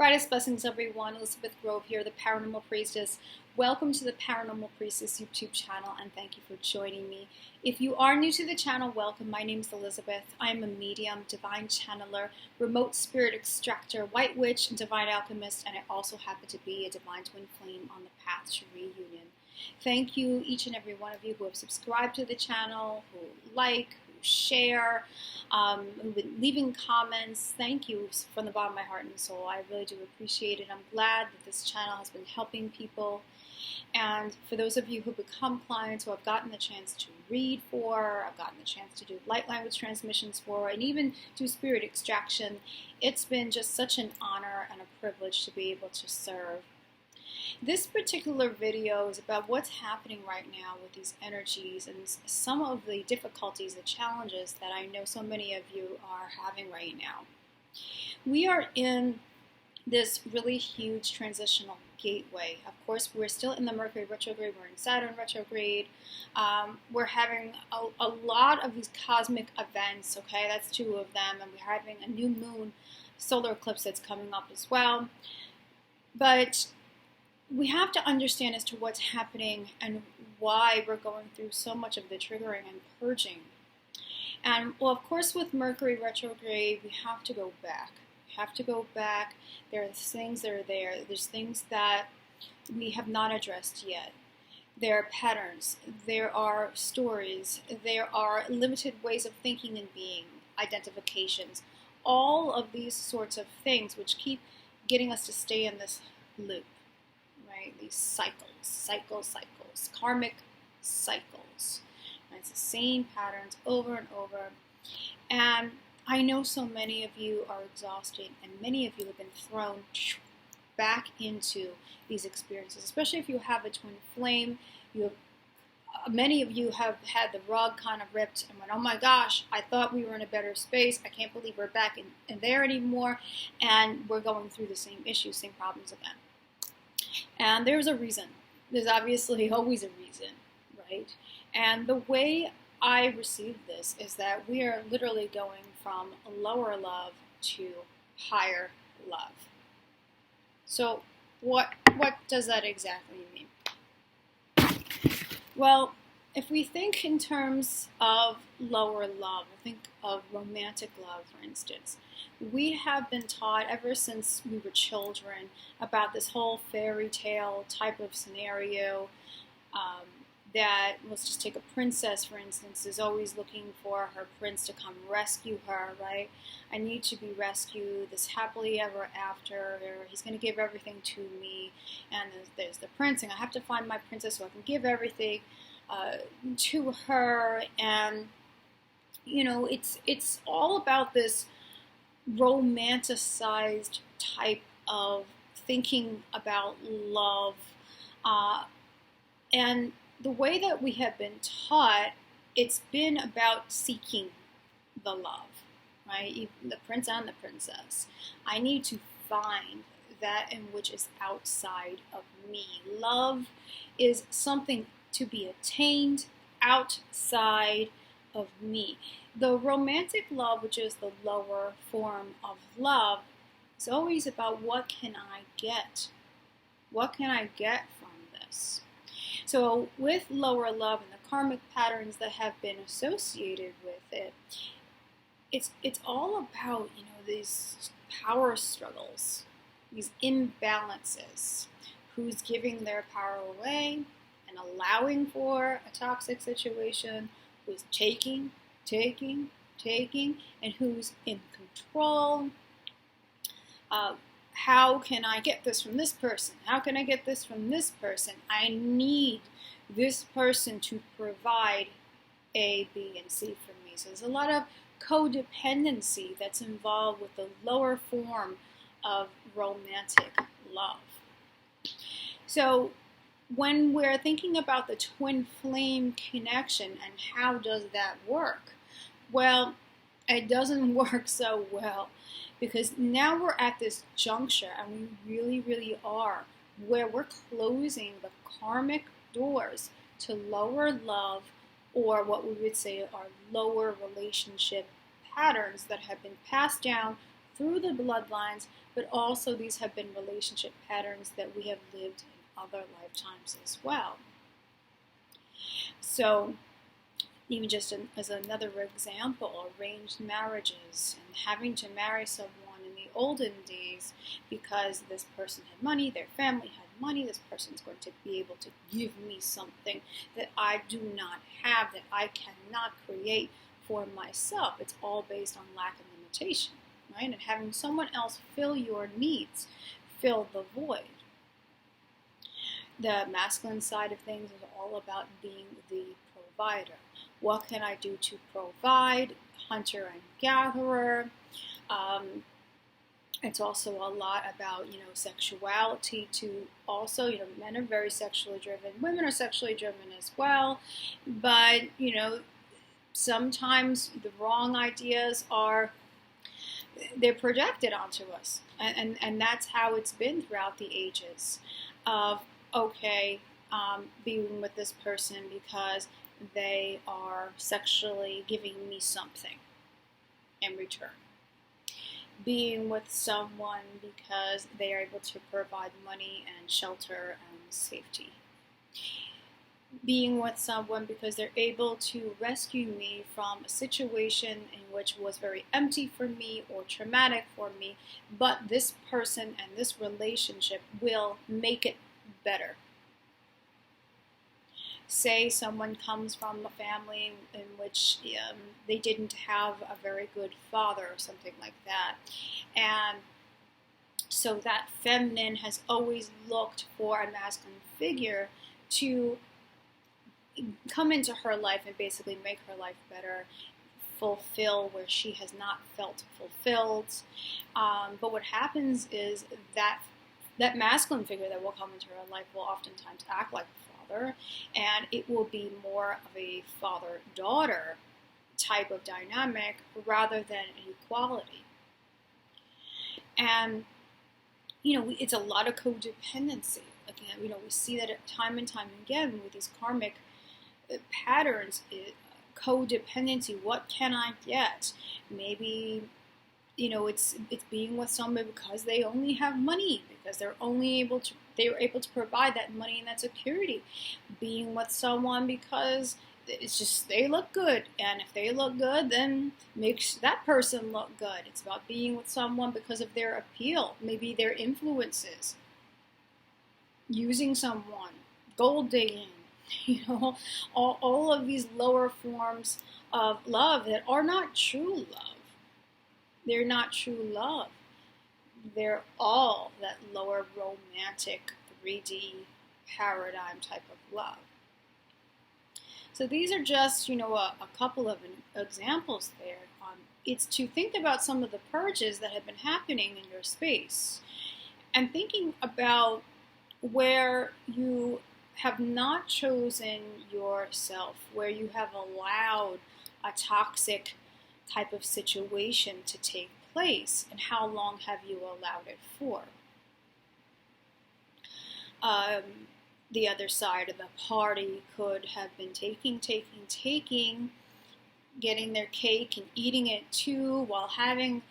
Brightest blessings, everyone. Elizabeth Grove here, the Paranormal Priestess. Welcome to the Paranormal Priestess YouTube channel, and thank you for joining me. If you are new to the channel, welcome. My name is Elizabeth. I am a medium, divine channeler, remote spirit extractor, white witch, and divine alchemist, and I also happen to be a divine twin flame on the path to reunion. Thank you, each and every one of you who have subscribed to the channel, who like, share, who've been leaving comments. Thank you from the bottom of my heart and soul. I really do appreciate it. I'm glad that this channel has been helping people. And for those of you who become clients who I've gotten the chance to read for, I've gotten the chance to do light language transmissions for, and even do spirit extraction, it's been just such an honor and a privilege to be able to serve. This particular video is about what's happening right now with these energies and some of the difficulties, the challenges that I know so many of you are having right now. We are in this really huge transitional gateway. Of course, we're still in the Mercury retrograde, we're in Saturn retrograde, we're having a lot of these cosmic events, okay, that's two of them, and we're having a new moon solar eclipse that's coming up as well. But we have to understand as to what's happening and why we're going through so much of the triggering and purging. And, well, of course, with Mercury retrograde, we have to go back. We have to go back. There are things that are there. There's things that we have not addressed yet. There are patterns. There are stories. There are limited ways of thinking and being, identifications. All of these sorts of things which keep getting us to stay in this loop. Right? These cycles, karmic cycles. Right? It's the same patterns over and over. And I know so many of you are exhausted, and many of you have been thrown back into these experiences, especially if you have a twin flame. Many of you have had the rug kind of ripped and went, oh my gosh, I thought we were in a better space. I can't believe we're back in there anymore. And we're going through the same issues, same problems again. And there's a reason. There's obviously always a reason, right? And the way I receive this is that we are literally going from lower love to higher love. So what does that exactly mean? Well, if we think in terms of lower love, think of romantic love, for instance, we have been taught ever since we were children about this whole fairy tale type of scenario that, let's just take a princess, for instance, is always looking for her prince to come rescue her, right? I need to be rescued, this happily ever after, he's going to give everything to me, and there's the prince, and I have to find my princess so I can give everything to her. And you know, it's all about this romanticized type of thinking about love, and the way that we have been taught, it's been about seeking the love, right? The prince and the princess. I need to find that in which is outside of me. Love is something to be attained outside of me. The romantic love, which is the lower form of love, is always about what can I get? What can I get from this? So with lower love and the karmic patterns that have been associated with it, it's all about, you know, these power struggles, these imbalances, who's giving their power away and allowing for a toxic situation, who's taking, and who's in control. How can I get this from this person? How can I get this from this person? I need this person to provide A, B, and C for me. So there's a lot of codependency that's involved with the lower form of romantic love. So when we're thinking about the twin flame connection and how does that work? Well, it doesn't work so well, because now we're at this juncture, and we really are, where we're closing the karmic doors to lower love, or what we would say are lower relationship patterns that have been passed down through the bloodlines but also these have been relationship patterns that we have lived in other lifetimes as well. So even just as another example, arranged marriages and having to marry someone in the olden days because this person had money, their family had money, this person's going to be able to give me something that I do not have, that I cannot create for myself. It's all based on lack and limitation, right? And having someone else fill your needs, fill the void. The masculine side of things is all about being the provider. What can I do to provide? Hunter and gatherer. It's also a lot about, sexuality to also, men are very sexually driven. Women are sexually driven as well. But, sometimes the wrong ideas they're projected onto us. And that's how it's been throughout the ages of, being with this person because they are sexually giving me something in return. Being with someone because they are able to provide money and shelter and safety. Being with someone because they're able to rescue me from a situation in which was very empty for me or traumatic for me, but this person and this relationship will make it better. Say someone comes from a family in which they didn't have a very good father or something like that. And so that feminine has always looked for a masculine figure to come into her life and basically make her life better, fulfill where she has not felt fulfilled. But what happens is that masculine figure that will come into her life will oftentimes act like a father, and it will be more of a father-daughter type of dynamic rather than an equality. And, it's a lot of codependency. Again, we see that time and time again with these karmic patterns, codependency. What can I get? Maybe, it's being with somebody because they only have money, because they were able to provide that money and that security. Being with someone because it's just they look good, and if they look good, then makes that person look good. It's about being with someone because of their appeal, maybe their influences. Using someone, gold digging, all of these lower forms of love that are not true love. They're not true love. They're all that lower romantic 3D paradigm type of love. So these are just, a couple of examples there. It's to think about some of the purges that have been happening in your space and thinking about where you have not chosen yourself, where you have allowed a toxic type of situation to take place, and how long have you allowed it for? The other side of the party could have been taking, getting their cake and eating it too, while having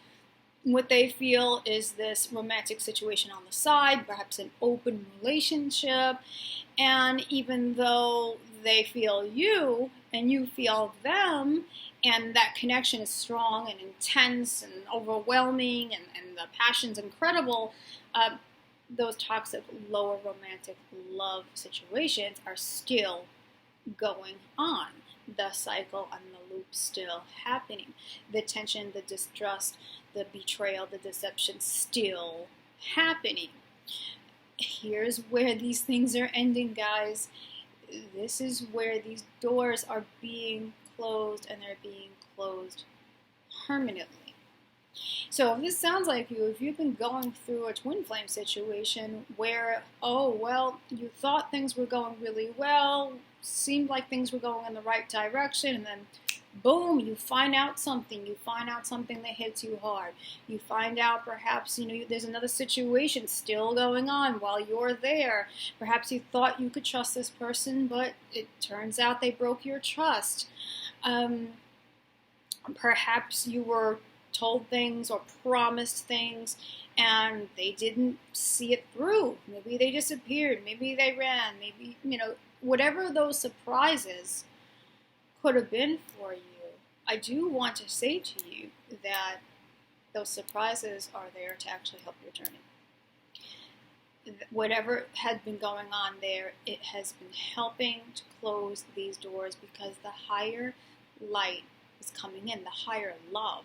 what they feel is this romantic situation on the side, perhaps an open relationship. And even though they feel you and you feel them, and that connection is strong and intense and overwhelming, and the passion's incredible, those toxic lower romantic love situations are still going on. The cycle and the loop still happening. The tension, the distrust, the betrayal, the deception still happening. Here's where these things are ending, guys. This is where these doors are being closed, and they're being closed permanently. So if this sounds like you, if you've been going through a twin flame situation where, you thought things were going really well, seemed like things were going in the right direction, and then boom, you find out something that hits you hard. You find out perhaps, there's another situation still going on while you're there. Perhaps you thought you could trust this person, but it turns out they broke your trust. Perhaps you were told things or promised things, and they didn't see it through. Maybe they disappeared. Maybe they ran. Maybe, whatever those surprises could have been for you. I do want to say to you that those surprises are there to actually help your journey. Whatever had been going on there, it has been helping to close these doors, because the higher light is coming in, the higher love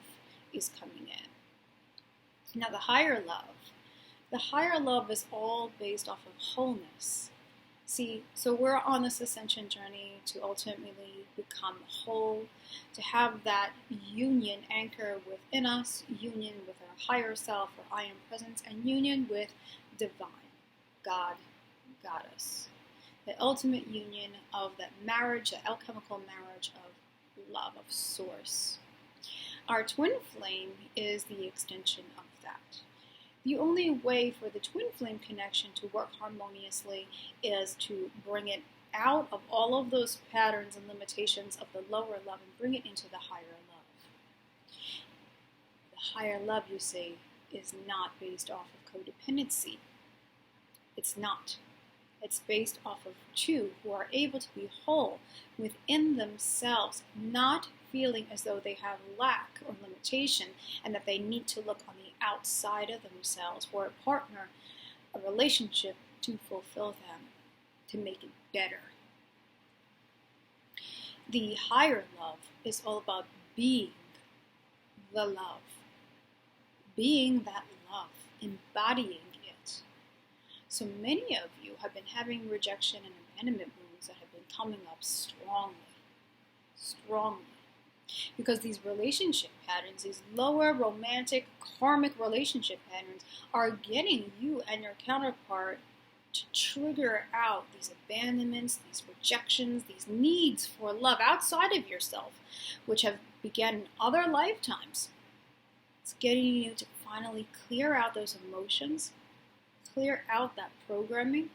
is coming in. Now, the higher love is all based off of wholeness. See, so we're on this ascension journey to ultimately become whole, to have that union anchor within us, union with our higher self, or I am presence, and union with divine, God, Goddess. The ultimate union of that marriage, the alchemical marriage of love, of source. Our twin flame is the extension of that. The only way for the twin flame connection to work harmoniously is to bring it out of all of those patterns and limitations of the lower love and bring it into the higher love. The higher love, you see, is not based off of codependency. It's not. It's based off of two who are able to be whole within themselves, not feeling as though they have lack or limitation and that they need to look on the outside of themselves for a partner, a relationship to fulfill them, to make it better. The higher love is all about being the love, being that love, embodying it. So many of you have been having rejection and abandonment wounds that have been coming up strongly. Because these relationship patterns, these lower romantic karmic relationship patterns, are getting you and your counterpart to trigger out these abandonments, these rejections, these needs for love outside of yourself, which have begun in other lifetimes. It's getting you to finally clear out those emotions, clear out that programming,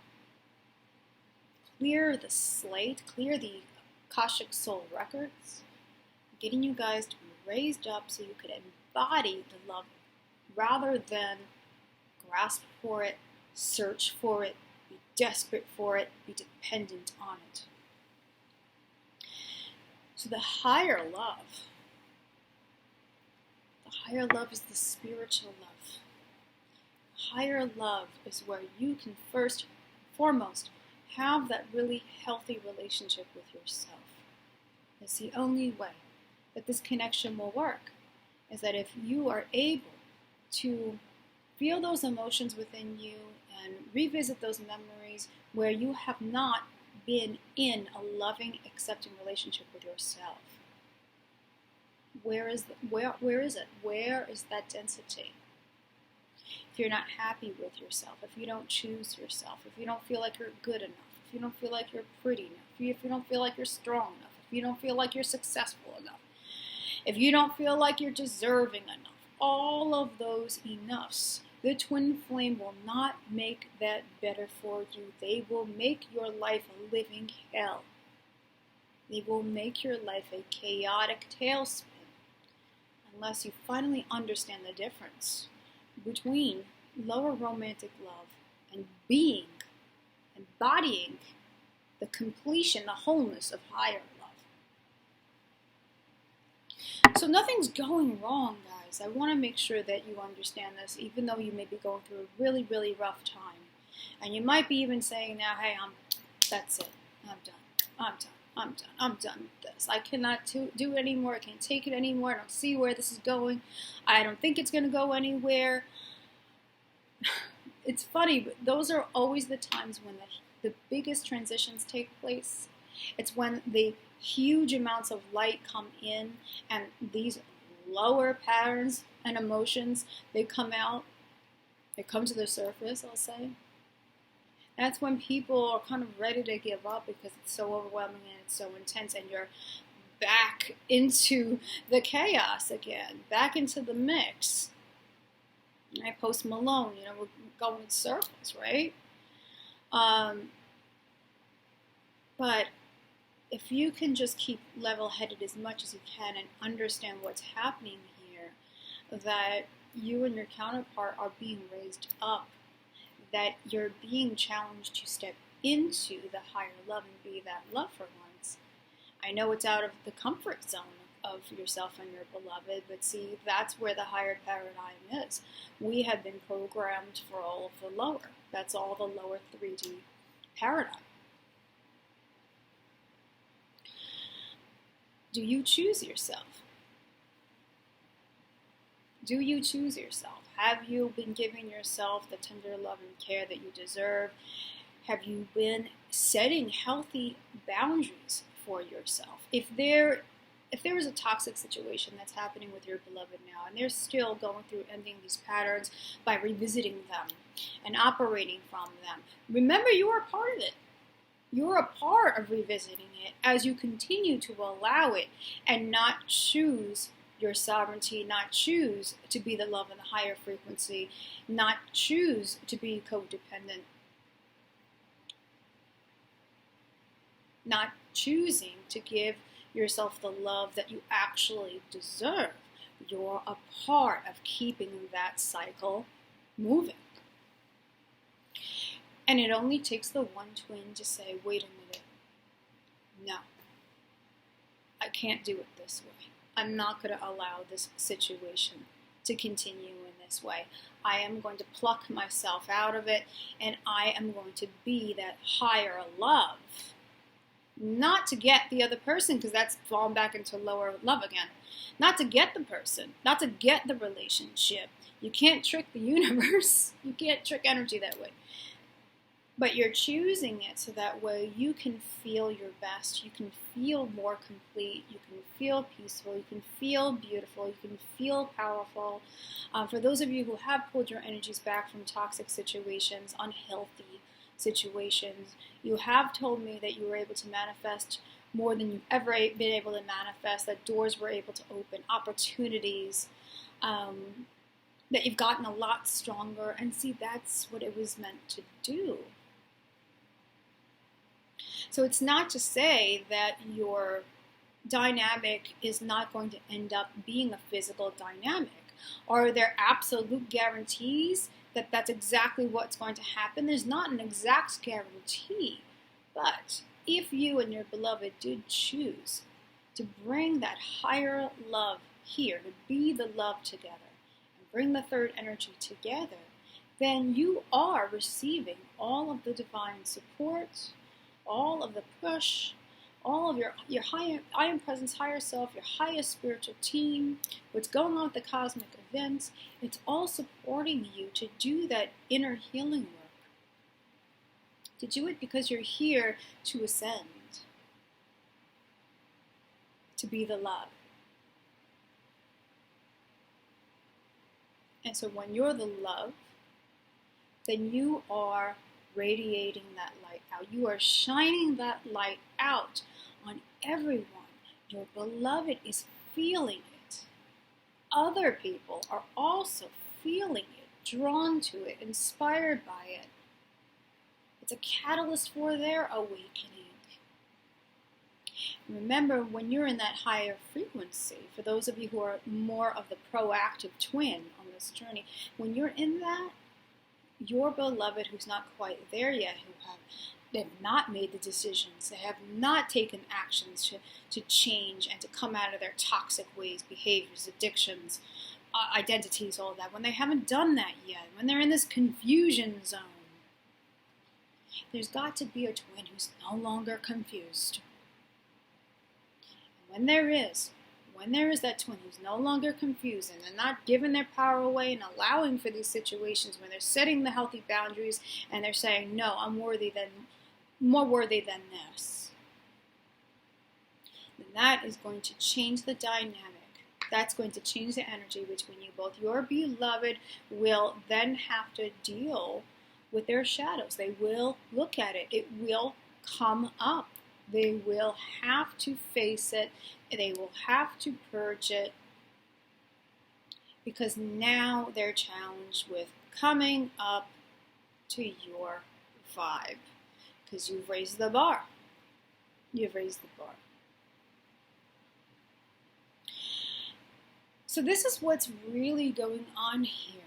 clear the slate, clear the Akashic soul records, getting you guys to be raised up so you could embody the love rather than grasp for it, search for it, be desperate for it, be dependent on it. So the higher love is the spiritual love. Higher love is where you can first, foremost, have that really healthy relationship with yourself. It's the only way that this connection will work, is that if you are able to feel those emotions within you and revisit those memories where you have not been in a loving, accepting relationship with yourself. Where is it? Where is that density? If you're not happy with yourself, if you don't choose yourself, if you don't feel like you're good enough, if you don't feel like you're pretty enough, if you don't feel like you're strong enough, if you don't feel like you're successful enough, if you don't feel like you're deserving enough, all of those enoughs, the twin flame will not make that better for you. They will make your life a living hell. They will make your life a chaotic tailspin unless you finally understand the difference between lower romantic love and being, embodying the completion, the wholeness of higher love. So nothing's going wrong, guys. I want to make sure that you understand this, even though you may be going through a really, really rough time. And you might be even saying now, hey, that's it. I'm done with this. I cannot do it anymore. I can't take it anymore. I don't see where this is going. I don't think it's going to go anywhere. It's funny, but those are always the times when the biggest transitions take place. It's when the huge amounts of light come in and these lower patterns and emotions, they come out. They come to the surface, I'll say. That's when people are kind of ready to give up because it's so overwhelming and it's so intense, and you're back into the chaos again, back into the mix. I Post Malone, we're going in circles, right? But if you can just keep level-headed as much as you can and understand what's happening here, that you and your counterpart are being raised up, that you're being challenged to step into the higher love and be that love for once. I know it's out of the comfort zone of yourself and your beloved, but see, that's where the higher paradigm is. We have been programmed for all of the lower. That's all the lower 3D paradigm. Do you choose yourself? Do you choose yourself? Have you been giving yourself the tender love and care that you deserve? Have you been setting healthy boundaries for yourself? If there is a toxic situation that's happening with your beloved now, and they're still going through ending these patterns by revisiting them and operating from them, remember you are part of it. You're a part of revisiting it as you continue to allow it and not choose your sovereignty, not choose to be the love in the higher frequency, not choose to be codependent, not choosing to give yourself the love that you actually deserve. You're a part of keeping that cycle moving. And it only takes the one twin to say, wait a minute, no, I can't do it this way. I'm not going to allow this situation to continue in this way. I am going to pluck myself out of it, and I am going to be that higher love. Not to get the other person, because that's falling back into lower love again. Not to get the person, not to get the relationship. You can't trick the universe. You can't trick energy that way. But you're choosing it so that way you can feel your best, you can feel more complete, you can feel peaceful, you can feel beautiful, you can feel powerful. For those of you who have pulled your energies back from toxic situations, unhealthy situations, you have told me that you were able to manifest more than you've ever been able to manifest, that doors were able to open, opportunities, that you've gotten a lot stronger. And see, that's what it was meant to do. So it's not to say that your dynamic is not going to end up being a physical dynamic. Are there absolute guarantees that that's exactly what's going to happen? There's not an exact guarantee. But if you and your beloved did choose to bring that higher love here, to be the love together, and bring the third energy together, then you are receiving all of the divine support, all of the push, all of your higher, I am presence, higher self, your highest spiritual team, what's going on with the cosmic events. It's all supporting you to do that inner healing work. To do it because you're here to ascend, to be the love. And so when you're the love, then you are radiating that light out. You are shining that light out on everyone. Your beloved is feeling it. Other people are also feeling it, drawn to it, inspired by it. It's a catalyst for their awakening. Remember, when you're in that higher frequency, for those of you who are more of the proactive twin on this journey, when you're in that, your beloved who's not quite there yet, they have not made the decisions, they have not taken actions to change and to come out of their toxic ways, behaviors, addictions, identities, all of that, when they haven't done that yet, when they're in this confusion zone, there's got to be a twin who's no longer confused. And when there is that twin who's no longer confused and they're not giving their power away and allowing for these situations, when they're setting the healthy boundaries and they're saying, no, I'm more worthy than this, then that is going to change the dynamic. That's going to change the energy between you both. Your beloved will then have to deal with their shadows. They will look at it. It will come up. They will have to face it. They will have to purge it, because now they're challenged with coming up to your vibe, because you've raised the bar. You've raised the bar. So this is what's really going on here.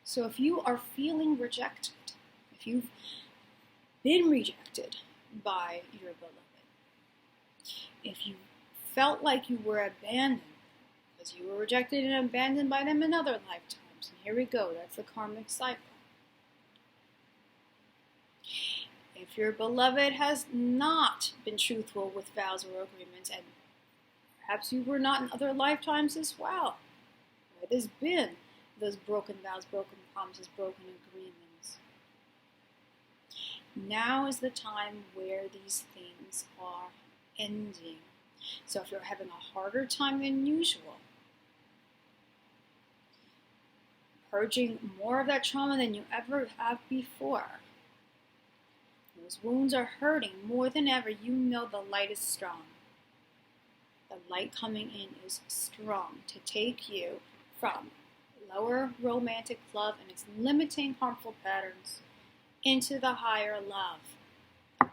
So if you are feeling rejected, if you've been rejected by your beloved, if you felt like you were abandoned because you were rejected and abandoned by them in other lifetimes, and here we go, that's the karmic cycle. If your beloved has not been truthful with vows or agreements, and perhaps you were not in other lifetimes as well, where there's been those broken vows, broken promises, broken agreements, now is the time where these things are ending. So if you're having a harder time than usual, purging more of that trauma than you ever have before, those wounds are hurting more than ever, you know the light is strong. The light coming in is strong to take you from lower romantic love and its limiting harmful patterns into the higher love.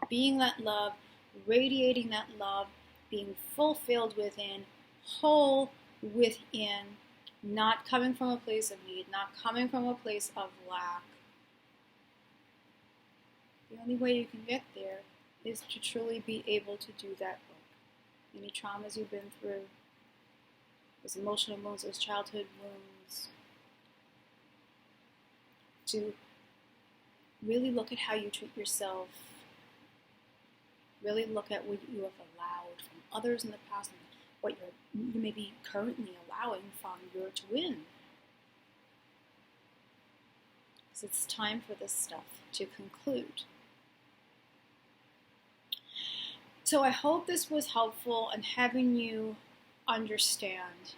Being that love, radiating that love, being fulfilled within, whole within, not coming from a place of need, not coming from a place of lack. The only way you can get there is to truly be able to do that work. Any traumas you've been through, those emotional wounds, those childhood wounds, to really look at how you treat yourself, really look at what you have allowed from others in the past and what you may be currently allowing from your twin. Because it's time for this stuff to conclude. So I hope this was helpful in having you understand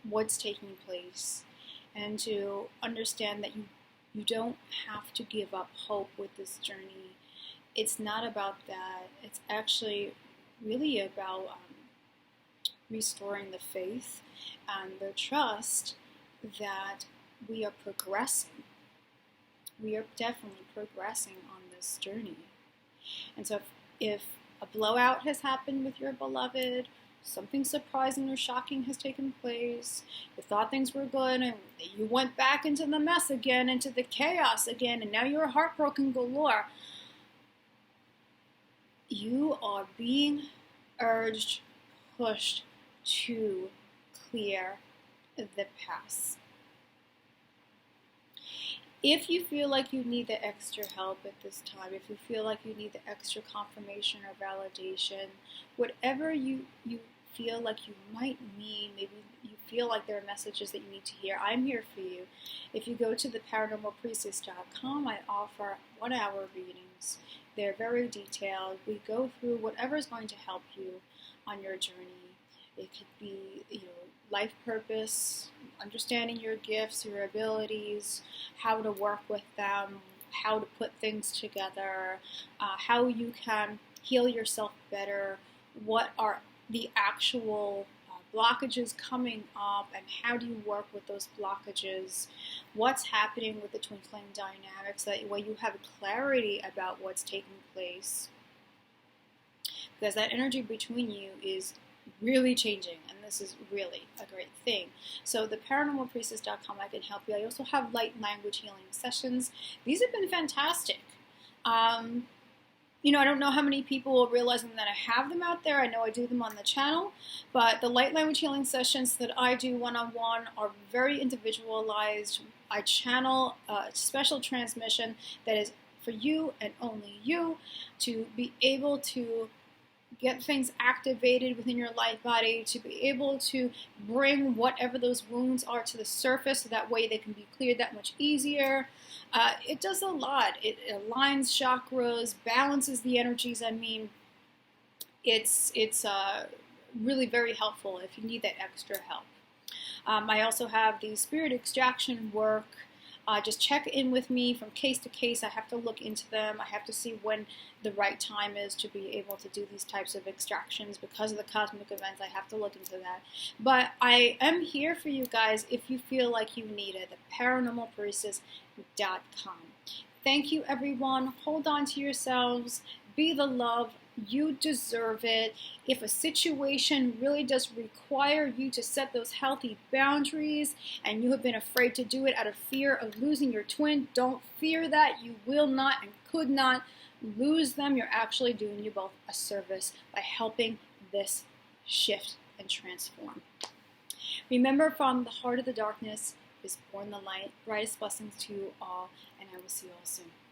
what's taking place, and to understand that you don't have to give up hope with this journey. It's not about that. It's actually really about restoring the faith and the trust that we are progressing. We are definitely progressing on this journey. And so if a blowout has happened with your beloved, something surprising or shocking has taken place, you thought things were good, and you went back into the mess again, into the chaos again, and now you're heartbroken galore, you are being urged, pushed to clear the past. If you feel like you need the extra help at this time, if you feel like you need the extra confirmation or validation, whatever you feel like you might need, maybe you feel like there are messages that you need to hear, I'm here for you. If you go to the paranormalpriestess.com, I offer 1-hour readings. They're very detailed. We go through whatever is going to help you on your journey. It could be, life purpose, understanding your gifts, your abilities, how to work with them, how to put things together, how you can heal yourself better, what are the actual blockages coming up, and how do you work with those blockages, what's happening with the twin flame dynamics, that way you have clarity about what's taking place, because that energy between you is really changing, and this is really a great thing. So the paranormalpriestess.com, I can help you. I also have light language healing sessions. These have been fantastic. I don't know how many people will realize that I have them out there. I know I do them on the channel, but the light language healing sessions that I do one-on-one are very individualized. I channel a special transmission that is for you and only you, to be able to get things activated within your life body, to be able to bring whatever those wounds are to the surface, so that way they can be cleared that much easier. It does a lot. It aligns chakras, balances the energies. It's really very helpful if you need that extra help. I also have the spirit extraction work. Just check in with me from case to case. I have to look into them. I have to see when the right time is to be able to do these types of extractions. Because of the cosmic events, I have to look into that. But I am here for you guys if you feel like you need it. The paranormalpriestess.com. Thank you, everyone. Hold on to yourselves. Be the love. You deserve it. If a situation really does require you to set those healthy boundaries and you have been afraid to do it out of fear of losing your twin, don't fear that. You will not and could not lose them. You're actually doing you both a service by helping this shift and transform. Remember, from the heart of the darkness is born the light. Brightest blessings to you all, and I will see you all soon.